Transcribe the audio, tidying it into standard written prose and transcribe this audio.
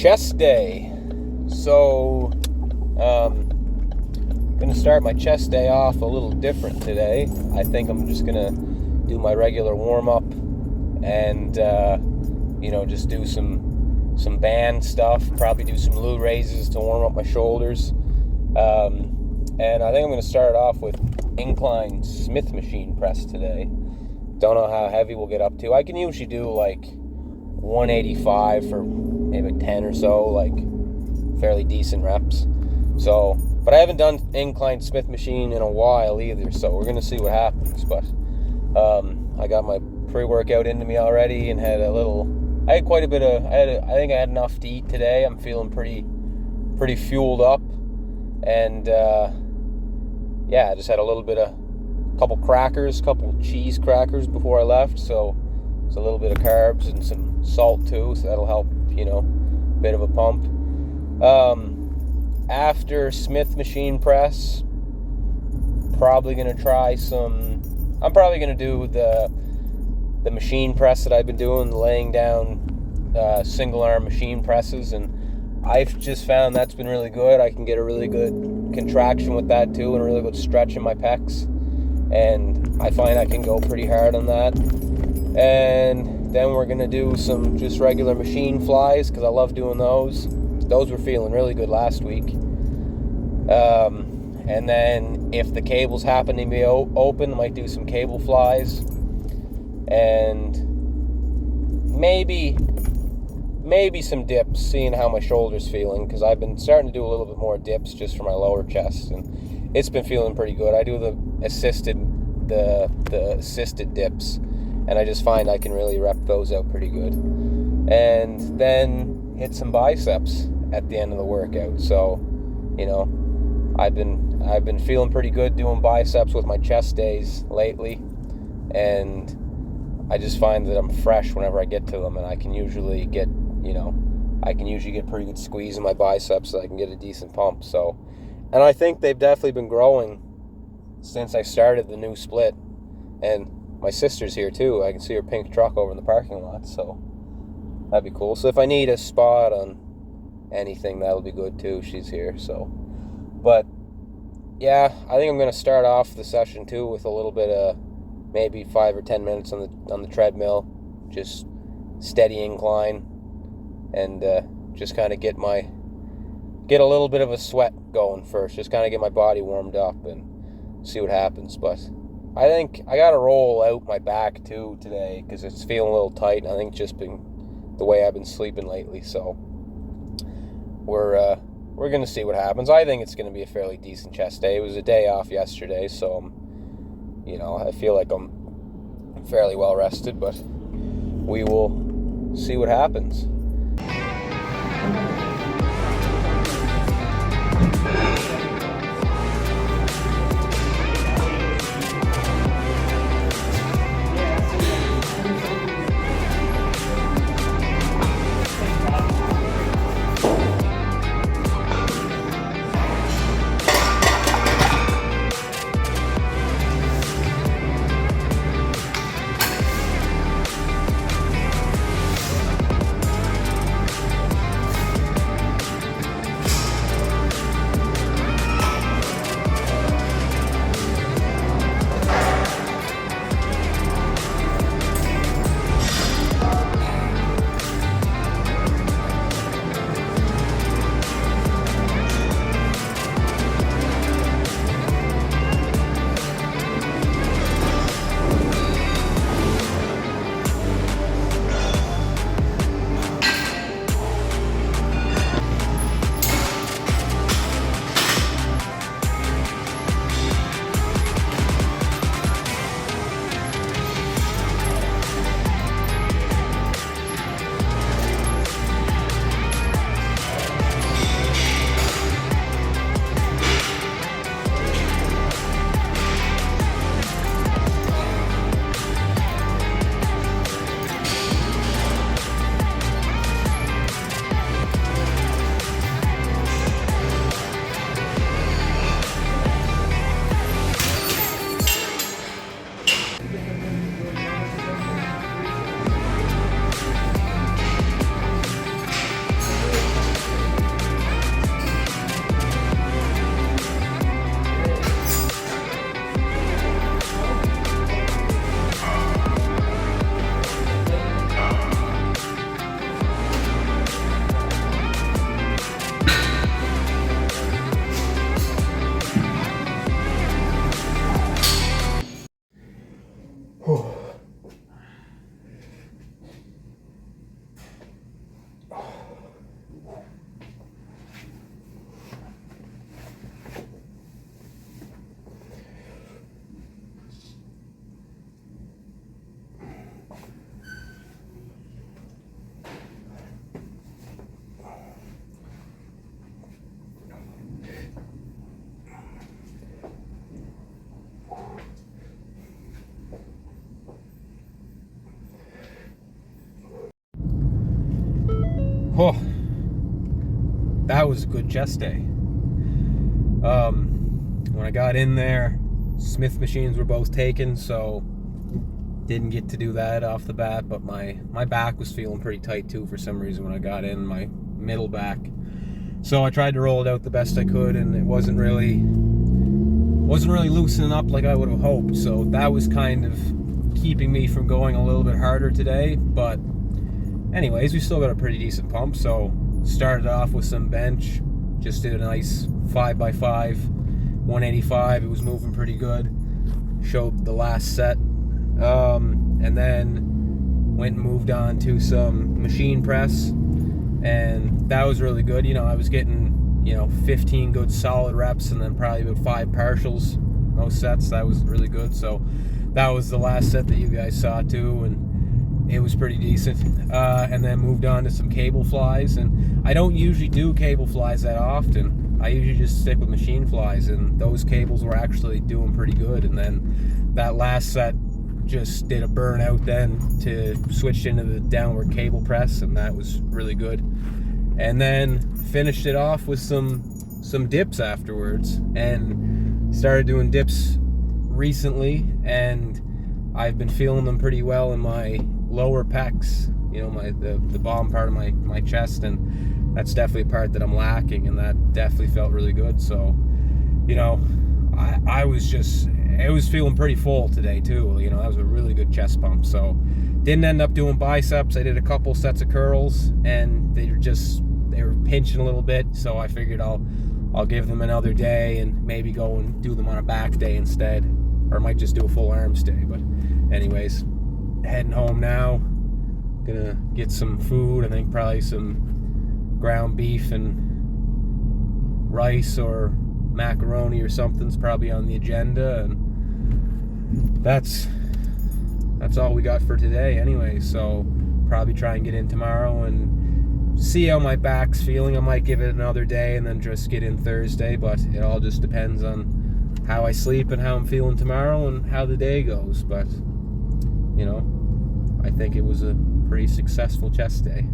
Chest day. So, gonna start my chest day off a little different today. I think I'm just gonna do my regular warm-up and, just do some band stuff. Probably do some Lou raises to warm up my shoulders. And I think I'm gonna start off with incline Smith machine press today. Don't know how heavy we'll get up to. I can usually do like 185 for maybe 10 or so, like fairly decent reps. So, but I haven't done incline Smith machine in a while either, so we're gonna see what happens. But I got my pre-workout into me already and had I had quite a bit of, I think I had enough to eat today. I'm feeling pretty fueled up, and I just had a couple crackers, couple cheese crackers before I left, so it's a little bit of carbs and some salt too, so that'll help, bit of a pump. After Smith machine press, I'm probably going to do the machine press that I've been doing, laying down single arm machine presses, and I've just found that's been really good. I can get a really good contraction with that too, and a really good stretch in my pecs, and I find I can go pretty hard on that. And then we're going to do some just regular machine flies, because I love doing those. Those were feeling really good last week. And then if the cables happen to be open, I might do some cable flies. And maybe some dips, seeing how my shoulder's feeling, because I've been starting to do a little bit more dips just for my lower chest, and it's been feeling pretty good. I do the assisted dips, and I just find I can really rep those out pretty good. And then hit some biceps at the end of the workout. So, I've been feeling pretty good doing biceps with my chest days lately, and I just find that I'm fresh whenever I get to them, and I can usually get pretty good squeeze in my biceps, so I can get a decent pump. So, and I think they've definitely been growing since I started the new split. And my sister's here too. I can see her pink truck over in the parking lot, so that'd be cool. So if I need a spot on anything, that'll be good too. She's here. So, but yeah, I think I'm going to start off the session too with a little bit of maybe 5 or 10 minutes on the treadmill, just steady incline, and just kind of get a little bit of a sweat going first, just kind of get my body warmed up and see what happens. But I think I got to roll out my back too today, because it's feeling a little tight, and I think just been the way I've been sleeping lately. So we're going to see what happens. I think it's going to be a fairly decent chest day. It was a day off yesterday, so I feel like I'm fairly well rested, but we will see what happens. good chest day. When I got in there, Smith machines were both taken, so didn't get to do that off the bat, but my back was feeling pretty tight too for some reason when I got in, my middle back. So I tried to roll it out the best I could, and it wasn't really loosening up like I would have hoped. So that was kind of keeping me from going a little bit harder today. But anyways, we still got a pretty decent pump. So started off with some bench, just did a nice 5x5, 185. It was moving pretty good. Showed the last set. And then went and moved on to some machine press, and that was really good. I was getting 15 good solid reps, and then probably about 5 partials most sets. That was really good. So that was the last set that you guys saw too, and it was pretty decent. And then moved on to some cable flies, and I don't usually do cable flies that often. I usually just stick with machine flies, and those cables were actually doing pretty good. And then that last set just did a burnout then to switch into the downward cable press, and that was really good. And then finished it off with some dips afterwards, and started doing dips recently, and I've been feeling them pretty well in my lower pecs, the bottom part of my chest, and that's definitely a part that I'm lacking, and that definitely felt really good. So I was feeling pretty full today too. That was a really good chest pump. So didn't end up doing biceps. I did a couple sets of curls, and they were pinching a little bit. So I figured I'll give them another day and maybe go and do them on a back day instead, or I might just do a full arms day. But anyways, heading home now. Gonna get some food. I think probably some ground beef and rice or macaroni or something's probably on the agenda, and that's all we got for today anyway. So probably try and get in tomorrow and see how my back's feeling. I might give it another day and then just get in Thursday, but it all just depends on how I sleep and how I'm feeling tomorrow and how the day goes. But I think it was a pretty successful chest day.